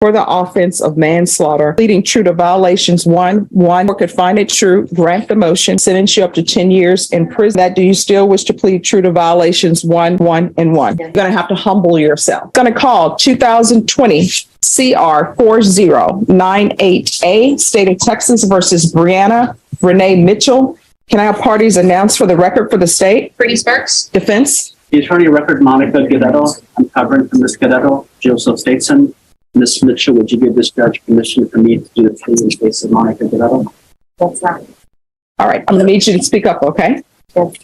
for the offense of manslaughter, pleading true to violations one, or could find it true, grant the motion, sentence you up to 10 years in prison. That do you still wish to plead true to violations one, and one? You're going to have to humble yourself. Going to call 2020 CR 4098A, State of Texas versus Brianna Renee Mitchell. Can I have parties announced for the record for the state? Brittany Sparks. Defense. The attorney of record, Monica Guerrero. I'm covering for Ms. Guerrero. Joseph Stateson. Ms. Mitchell, would you give this judge permission for me to do the plea in case of Monica Guerrero? That's right. All right. I'm going to need you to speak up, okay? Yes.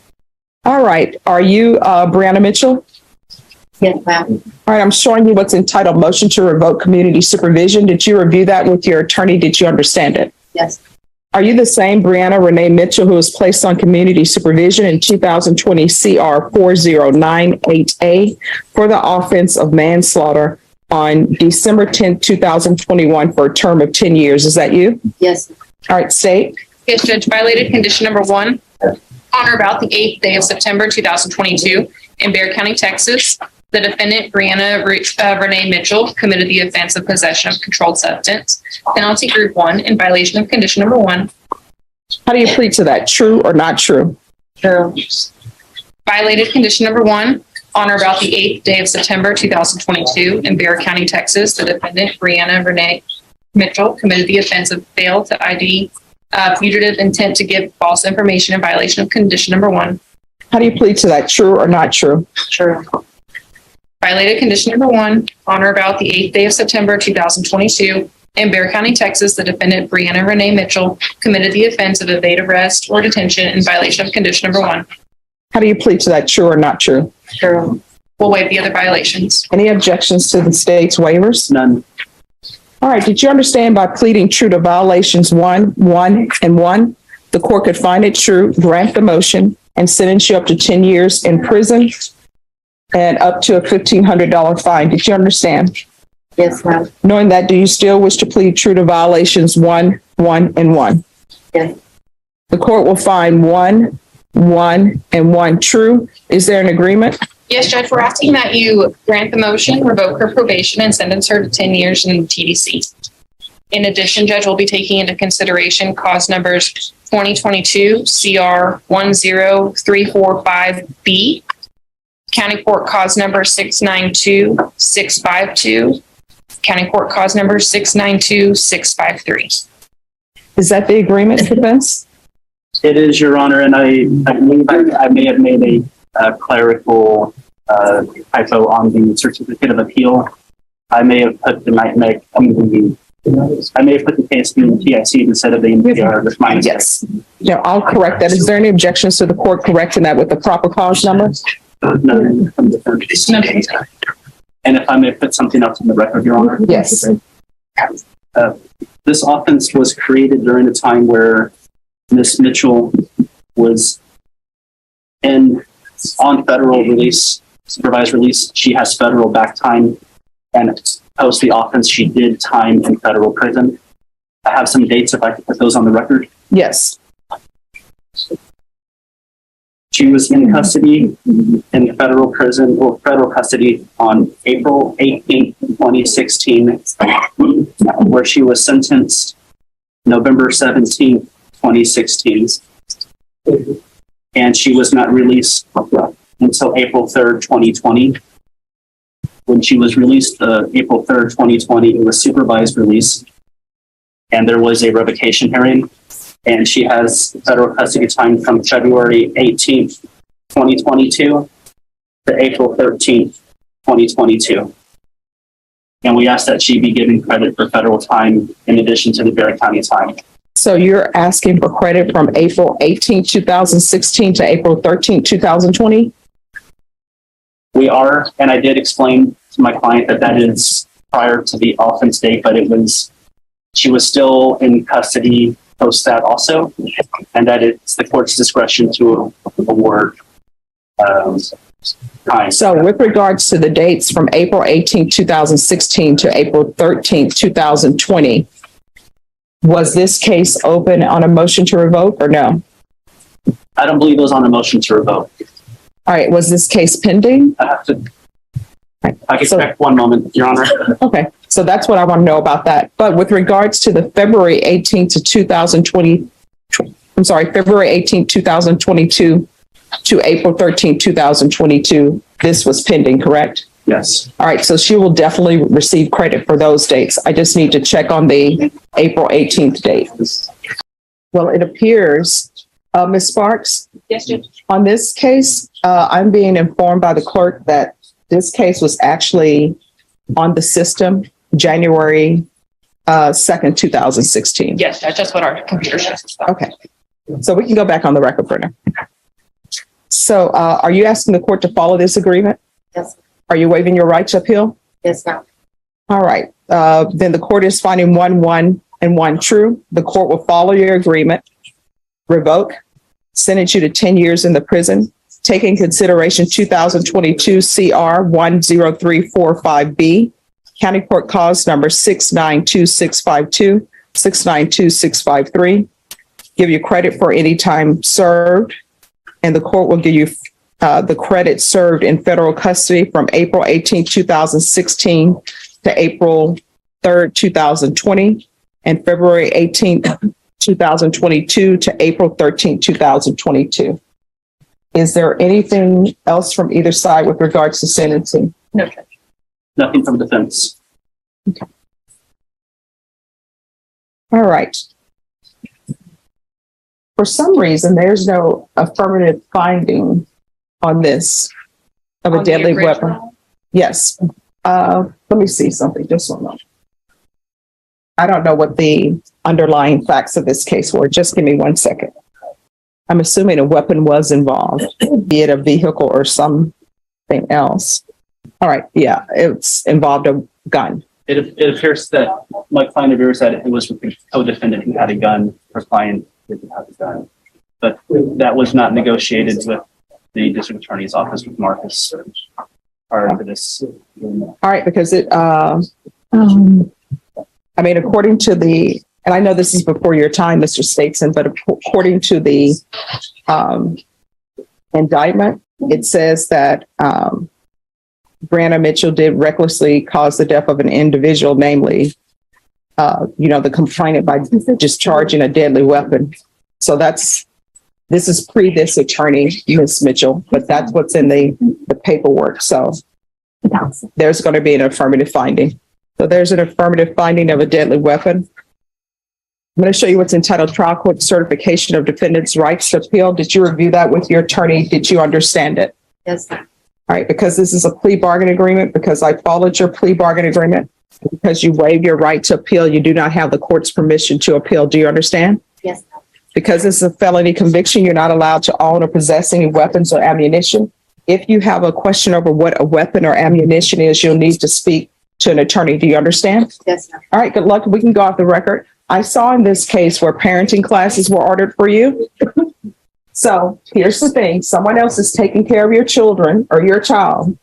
All right. Are you Brianna Mitchell? Yes, ma'am. All right. I'm showing you what's entitled motion to revoke community supervision. Did you review that with your attorney? Did you understand it? Yes. Are you the same Brianna Renee Mitchell who was placed on community supervision in 2020 CR 4098A for the offense of manslaughter on December 10th, 2021 for a term of 10 years? Is that you? Yes. All right, state. Yes, Judge. Violated condition number 1 on or about the 8th day of September 2022 in Bexar County, Texas. The defendant, Brianna Renee Mitchell, committed the offense of possession of controlled substance, penalty group 1, in violation of condition number 1. How do you plead to that? True or not true? True. Violated condition number 1 on or about the 8th day of September 2022 in Bexar County, Texas. The defendant, Brianna Renee Mitchell, committed the offense of fail to ID fugitive intent to give false information in violation of condition number 1. How do you plead to that? True or not true? True. Violated condition number 1 on or about the 8th day of September 2022 in Bexar County, Texas. The defendant, Brianna Renee Mitchell, committed the offense of evade arrest or detention in violation of condition number 1. How do you plead to that? True or not true? True. We'll waive the other violations. Any objections to the state's waivers? None. All right. Did you understand by pleading true to violations one, and one, the court could find it true, grant the motion, and sentence you up to 10 years in prison and up to a $1,500 fine? Did you understand? Yes, ma'am. Knowing that, do you still wish to plead true to violations one, and one? Yes. The court will find one, and one true. Is there an agreement? Yes, Judge, we're asking that you grant the motion, revoke her probation, and sentence her to 10 years in TDC. In addition, Judge, we'll be taking into consideration cause numbers 2022 CR 10345B, County Court cause number 692652, County Court cause number 692653. Is that the agreement, defense? It is, Your Honor, and I believe I may have made a clerical typo on the certificate of appeal. I may have put the case in TIC instead of the NPR. That's my mistake. Yes. No, I'll correct that. Is there any objections to the court correcting that with the proper cause number? None from the defense. And if I may put something else in the record, Your Honor. Yes. This offense was created during a time where Ms. Mitchell was on federal release, supervised release. She has federal back time, and post the offense, she did time in federal prison. I have some dates if I could put those on the record. Yes. She was in custody in federal prison or federal custody on April 18th, 2016, where she was sentenced November 17th, 2016. And she was not released until April 3rd, 2020. When she was released April 3rd, 2020, it was supervised release. And there was a revocation hearing. And she has federal custody time from February 18th, 2022 to April 13th, 2022. And we ask that she be given credit for federal time in addition to the Bexar County time. So you're asking for credit from April 18th, 2016 to April 13th, 2020? We are, and I did explain to my client that is prior to the offense date, but she was still in custody post that also, and that it's the court's discretion to award time. So with regards to the dates from April 18th, 2016 to April 13th, 2020, was this case open on a motion to revoke or no? I don't believe it was on a motion to revoke. All right. Was this case pending? I have to. I can So- check one moment, Your Honor. Okay, so that's what I want to know about that. But with regards to the February 18th to 2020, February 18th, 2022 to April 13th, 2022, this was pending, correct? Yes. All right, so she will definitely receive credit for those dates. I just need to check on the April 18th date. Well, it appears, Ms. Sparks, Yes, Judge. on this case, I'm being informed by the clerk that this case was actually on the system January 2nd, 2016. Yes, Judge, that's what our computer shows us. Okay, so we can go back on the record for now. So are you asking the court to follow this agreement? Yes. Are you waiving your right to appeal? Yes, ma'am. All right, then the court is finding 1 and 1 true. The court will follow your agreement, revoke, sentence you to 10 years in the prison, take in consideration 2022 CR 10345B, County Court Cause number 692-652, 692-653, give you credit for any time served, and the court will give you the credit served in federal custody from April 18, 2016 to April 3rd, 2020, and February 18th, 2022 to April 13th, 2022. Is there anything else from either side with regards to sentencing? No, Judge. Nothing from defense. All right. For some reason, there's no affirmative finding on this of a On the deadly weapon. original? Yes. Let me see something, just one moment. I don't know what the underlying facts of this case were. Just give me 1 second. I'm assuming a weapon was involved, be it a vehicle or something else. All right, yeah, it's involved a gun. It appears that my client appears that it was with the co-defendant who had a gun. Her client didn't have a gun. But that was not negotiated with the district attorney's office with Marcus prior to this. All right, because I mean, according to the, and I know this is before your time, Mr. Statesman, but according to the indictment, it says that Brianna Mitchell did recklessly cause the death of an individual, namely, the complainant by discharging a deadly weapon. So this is pre this attorney, Ms. Mitchell, but that's what's in the paperwork. So there's going to be an affirmative finding. So there's an affirmative finding of a deadly weapon. I'm going to show you what's entitled Trial Court Certification of Defendant's Rights to Appeal. Did you review that with your attorney? Did you understand it? Yes, ma'am. All right, because this is a plea bargain agreement, because I followed your plea bargain agreement, because you waived your right to appeal, you do not have the court's permission to appeal. Do you understand? Yes, ma'am. Because this is a felony conviction, you're not allowed to own or possess any weapons or ammunition. If you have a question over what a weapon or ammunition is, you'll need to speak to an attorney. Do you understand? Yes, ma'am. All right, good luck. We can go off the record. I saw in this case where parenting classes were ordered for you. So here's the thing. Someone else is taking care of your children or your child.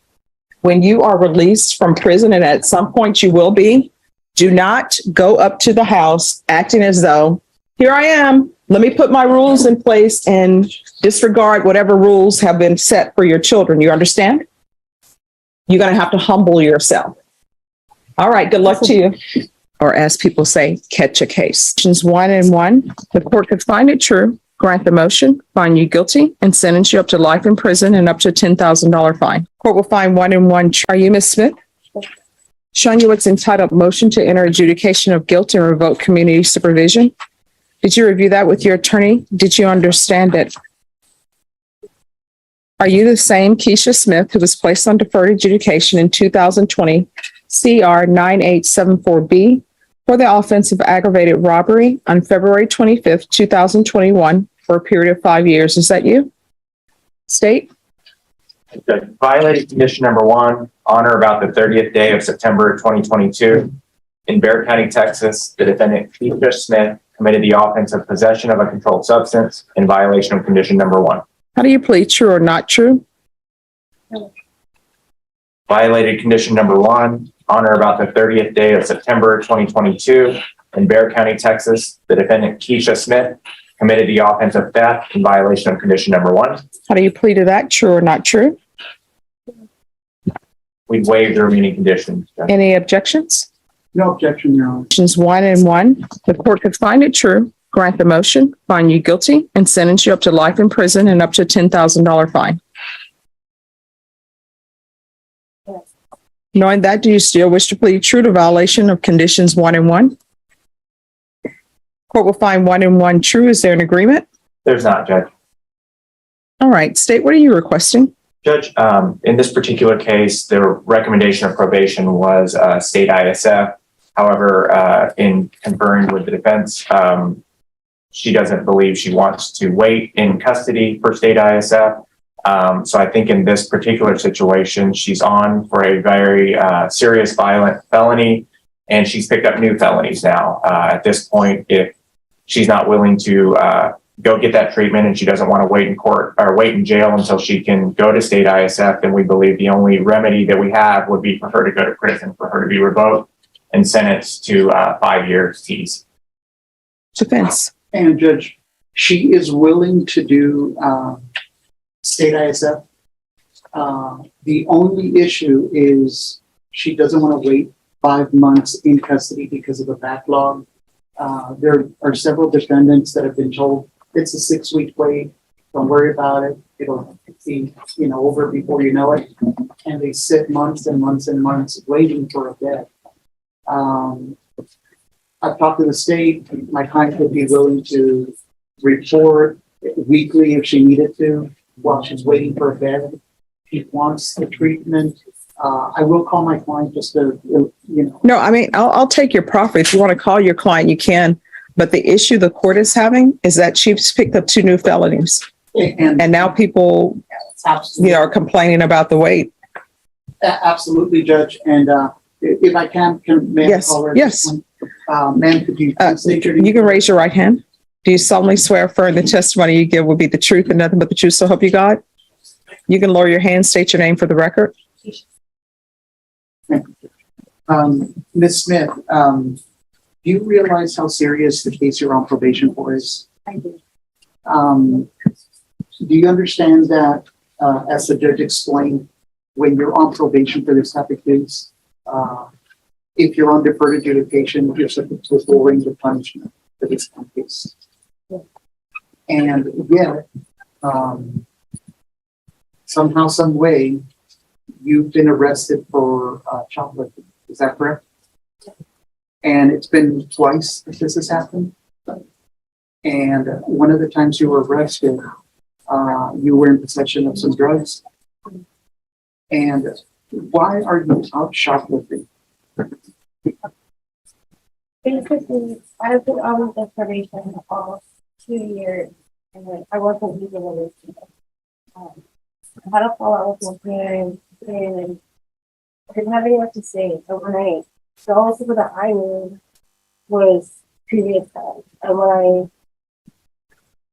When you are released from prison, and at some point you will be, do not go up to the house acting as though, here I am, let me put my rules in place and disregard whatever rules have been set for your children. You understand? You're going to have to humble yourself. All right, good luck to you. Or as people say, catch a case. Questions 1 and 1, the court could find it true, grant the motion, find you guilty, and sentence you up to life in prison and up to a $10,000 fine. Court will find 1 and 1. Are you Ms. Smith? Showing you what's entitled Motion to Enter Adjudication of Guilt and Revoke Community Supervision. Did you review that with your attorney? Did you understand it? Are you the same Keisha Smith who was placed on deferred adjudication in 2020 CR 9874B for the offense of aggravated robbery on February 25th, 2021 for a period of 5 years? Is that you? State? Violated condition number 1, on or about the 30th day of September 2022 in Bexar County, Texas, the defendant Keisha Smith committed the offense of possession of a controlled substance in violation of condition number 1. How do you plead, true or not true? Violated condition number 1, on or about the 30th day of September 2022 in Bexar County, Texas, the defendant Keisha Smith committed the offense of theft in violation of condition number 1. How do you plead to that, true or not true? we'd waive the remaining conditions. Judge. Any objections? No objection, Your Honor. Options 1 and 1, the court could find it true, grant the motion, find you guilty, and sentence you up to life in prison and up to $10,000 fine. Knowing that, do you still wish to plead true to violation of conditions 1 and 1? Court will find 1 and 1 true. Is there an agreement? There's not, Judge. All right, state, what are you requesting? Judge, in this particular case, the recommendation of probation was state ISF. However, in conferring with the defense, she doesn't believe she wants to wait in custody for state ISF. So I think in this particular situation, she's on for a very serious violent felony, and she's picked up new felonies now. At this point, if she's not willing to go get that treatment and she doesn't want to wait in court or wait in jail until she can go to state ISF, then we believe the only remedy that we have would be for her to go to prison, for her to be revoked and sentenced to 5 years tease. Defense. And Judge, she is willing to do state ISF. The only issue is she doesn't want to wait 5 months in custody because of a backlog. There are several defendants that have been told it's a 6-week wait. Don't worry about it. It'll be, over before you know it. And they sit months and months and months waiting for a bed. I've talked to the state. My client would be willing to report weekly if she needed to while she's waiting for a bed. She wants the treatment. I will call my client just to, No, I mean, I'll take your profit. If you want to call your client, you can. But the issue the court is having is that she's picked up 2 new felonies. And now people, are complaining about the wait. Absolutely, Judge. And if I can may I call her? Yes. Ma'am, could you state your name? You can raise your right hand. Do you solemnly swear affirm the testimony you give will be the truth and nothing but the truth, so help you God? You can lower your hand, state your name for the record. Ms. Smith, do you realize how serious the case you're on probation for is? I do. Do you understand that, as the judge explained, when you're on probation for this type of case, if you're on deferred adjudication, you're subject to a full range of punishment for this kind of case? And yet, somehow, some way, you've been arrested for shoplifting. Is that correct? And it's been twice that this has happened. And one of the times you were arrested, you were in possession of some drugs. And why are you out shoplifting? Basically, I've been on the probation for 2 years, and I wasn't using it. I had a fallout with my parents, and I didn't have anyone to say. So when the only people that I knew was previous times, and when I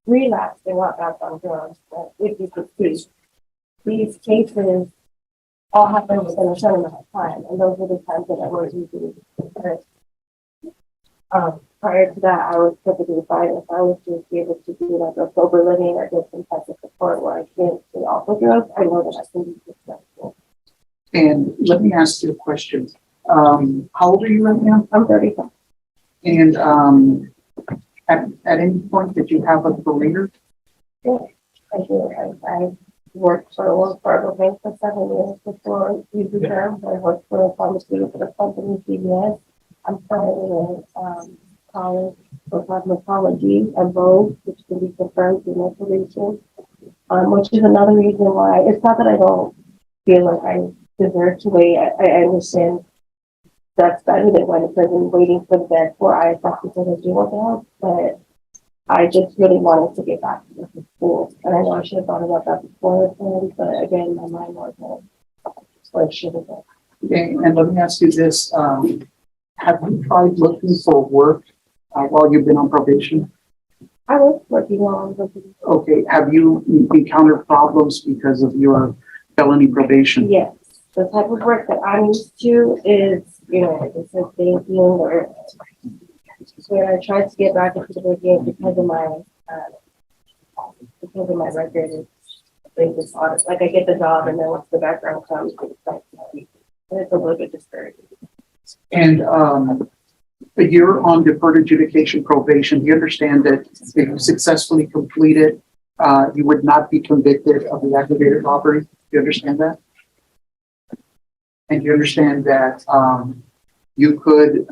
relapsed and got back on drugs, if you could see, these cases all happened within a certain amount of time, and those were the times that I was using it. Prior to that, I was perfectly fine if I was to be able to do like a sober living or get some type of support where I can't stay off of drugs. I know that I can be successful. And let me ask you a question. How old are you right now? I'm 35. And at any point did you have a career? Yeah, I do. I worked for a Wells Fargo bank for 7 years before you began. I worked for a pharmaceutical company, CVS. I'm currently in college for cosmetology at Vogue, which can be confirmed through my probation, which is another reason why it's not that I don't feel like I deserve to wait. I understand that's better than going to prison waiting for the bed for ISF because I do want to help, but I just really wanted to get back to the school. And I know I should have thought about that before, but again, my mind wasn't where it should have been. Okay, and let me ask you this. Have you tried looking for work while you've been on probation? I was working on the. Okay, have you encountered problems because of your felony probation? Yes, the type of work that I'm used to is, it's a banking or where I tried to get back into the game because of my record. It's like I get the job and then once the background comes, it's like It's a little bit discouraging. And you're on deferred adjudication probation. Do you understand that if you successfully complete it, you would not be convicted of the aggravated robbery? Do you understand that? And you understand that you could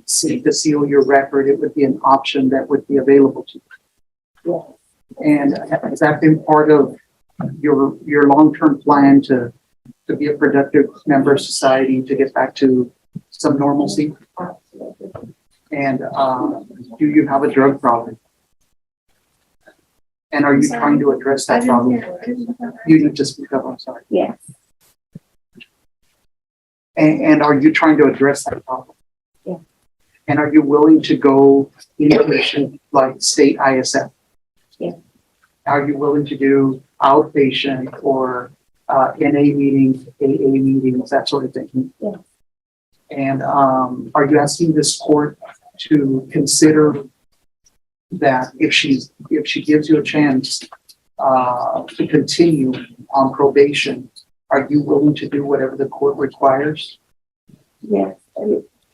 seek to seal your record. It would be an option that would be available to you. Yes. And has that been part of your long-term plan to be a productive member of society, to get back to some normalcy? Absolutely. And do you have a drug problem? And are you trying to address that problem? You need to speak up, I'm sorry. Yes. And are you trying to address that problem? Yeah. And are you willing to go inpatient like state ISF? Yeah. Are you willing to do outpatient or NA meetings, AA meetings, that sort of thing? Yeah. And are you asking this court to consider that if she gives you a chance to continue on probation, are you willing to do whatever the court requires? Yes.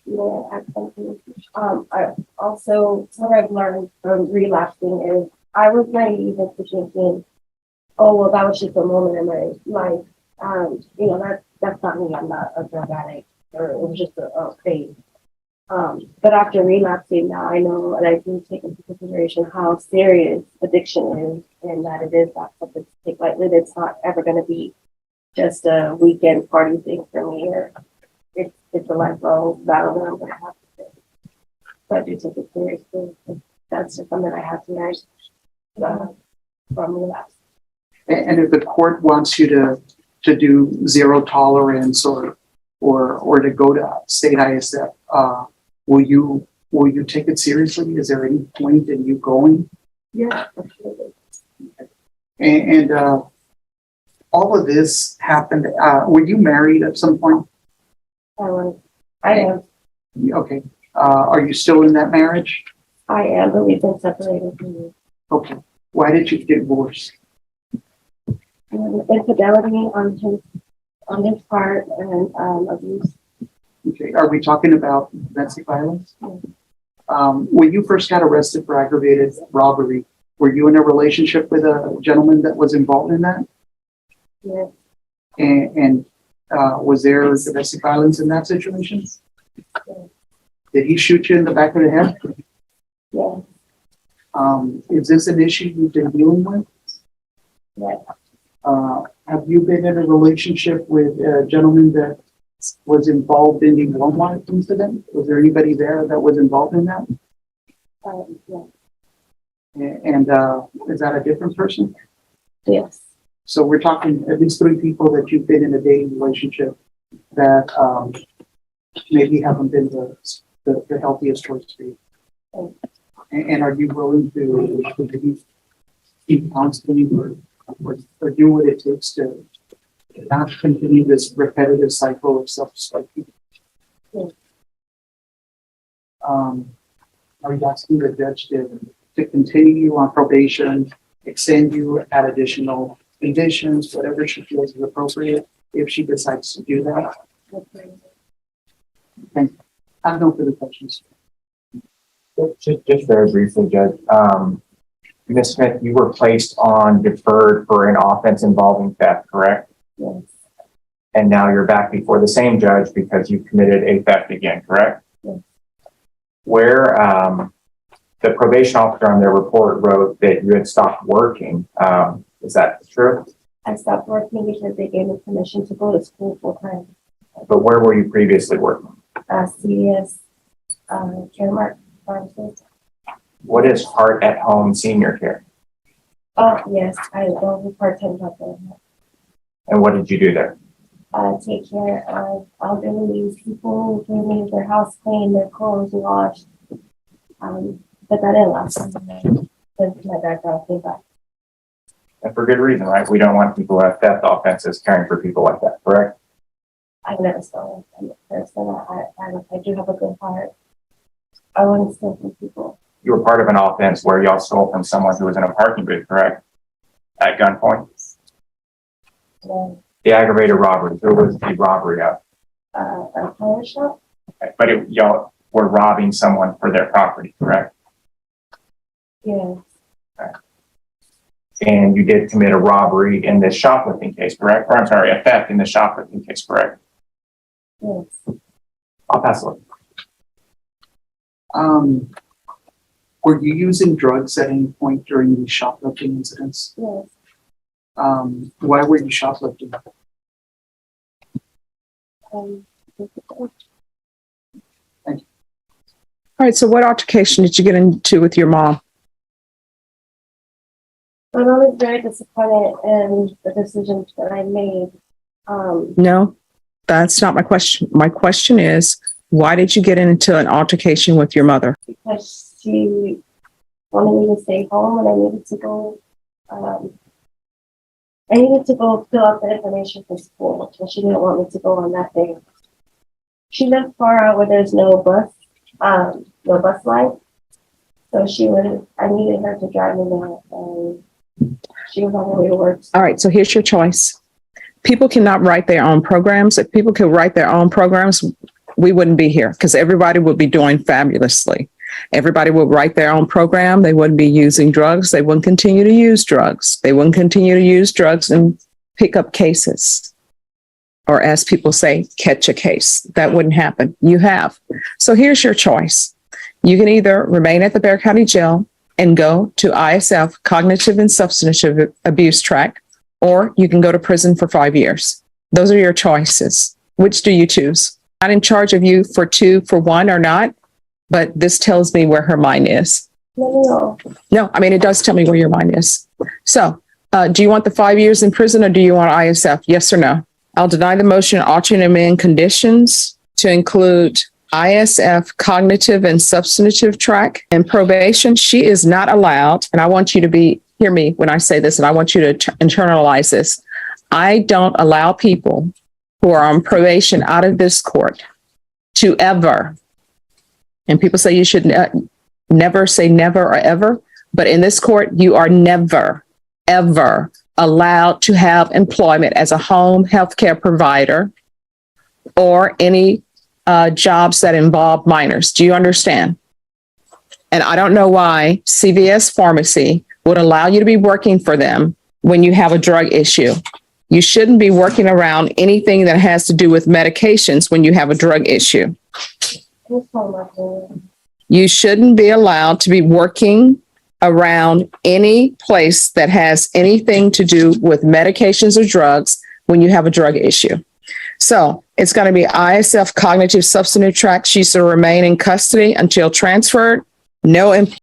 Yeah, absolutely. I also, what I've learned from relapsing is I was naive into thinking, oh, well, that was just a moment in my life. You know, that's not me. I'm not a drug addict, or it was just a phase. But after relapsing, now I know, and I do take into consideration how serious addiction is, and that it is not something to take lightly. It's not ever going to be just a weekend party thing for me, or it's a lifelong battle that I'm going to have to face. So I do take it seriously. That's just something I have to manage from relapse. And if the court wants you to do zero tolerance or to go to state ISF, will you take it seriously? Is there any point in you going? Yeah, absolutely. And all of this happened. Were you married at some point? I am. Okay. Are you still in that marriage? I am, but we've been separated from you. Okay. Why did you get divorced? Infidelity on his part and abuse. Okay. Are we talking about domestic violence? Yes. When you first got arrested for aggravated robbery, were you in a relationship with a gentleman that was involved in that? Yes. And was there domestic violence in that situation? Yes. Did he shoot you in the back of the head? Yes. Is this an issue you've been dealing with? Yes. Have you been in a relationship with a gentleman that was involved in the Walmart incident? Was there anybody there that was involved in that? Yes. And is that a different person? Yes. So we're talking at least 3 people that you've been in a dating relationship that maybe haven't been the healthiest choice for you. And are you willing to keep counseling or do what it takes to not continue this repetitive cycle of self-destruction? Yes. Are you asking the judge to continue you on probation, extend you at additional conditions, whatever she feels is appropriate, if she decides to do that? Okay. Thank you. I have no further questions. Just very briefly, Judge. Ms. Smith, you were placed on deferred for an offense involving theft, correct? Yes. And now you're back before the same judge because you committed a theft again, correct? Yes. Where the probation officer on their report wrote that you had stopped working. Is that true? I stopped working because they gave me permission to go to school full time. But where were you previously working? CVS, Caremark pharmacist. What is Heart at Home Senior Care? Oh, yes, I was a part-time job there. And what did you do there? Take care of elderly people, getting their house clean, their clothes washed. But that didn't last long because my background came back. And for good reason, right? We don't want people who have theft offenses caring for people like that, correct? I've never stolen from a person. I do have a good heart. I wouldn't steal from people. You were part of an offense where y'all stole from someone who was in a parking booth, correct? At gunpoint? Yeah. The aggravated robbery, who was the robbery of? A tire shop? But y'all were robbing someone for their property, correct? Yes, And you did commit a robbery in this shoplifting case, correct? Or I'm sorry, a theft in the shoplifting case, correct? yes. I'll pass it. Were you using drugs at any point during the shoplifting incidents? Yes. Why were you shoplifting? Um, All right, so what altercation did you get into with your mom? My mom is very disappointed in the decisions that I made. No, that's not my question. My question is, why did you get into an altercation with your mother? Because she wanted me to stay home and I needed to go, fill out the information for school, and she didn't want me to go on that day. She lived far out where there's no bus line. So I needed her to drive me there, and she was on her way to work. All right, so here's your choice. People cannot write their own programs. If people could write their own programs, we wouldn't be here because everybody would be doing fabulously. Everybody would write their own program. They wouldn't be using drugs. They wouldn't continue to use drugs. They wouldn't continue to use drugs and pick up cases. Or as people say, catch a case. That wouldn't happen. You have. So here's your choice. You can either remain at the Bexar County Jail and go to ISF, Cognitive and Substantive Abuse Track, or you can go to prison for 5 years. Those are your choices. Which do you choose? Not in charge of you for 2, for 1 or not, but this tells me where her mind is. No. No, I mean, it does tell me where your mind is. So, do you want the 5 years in prison or do you want ISF? Yes or no? I'll deny the motion, alternate amend conditions to include ISF, Cognitive and Substantive Track, and probation. She is not allowed, and I want you to hear me when I say this, and I want you to internalize this. I don't allow people who are on probation out of this court to ever, and people say you should never say never or ever, but in this court, you are never, ever allowed to have employment as a home healthcare provider or any jobs that involve minors. Do you understand? And I don't know why CVS Pharmacy would allow you to be working for them when you have a drug issue. You shouldn't be working around anything that has to do with medications when you have a drug issue. You shouldn't be allowed to be working around any place that has anything to do with medications or drugs when you have a drug issue. So it's going to be ISF, Cognitive Substantive Track. She's to remain in custody until transferred. No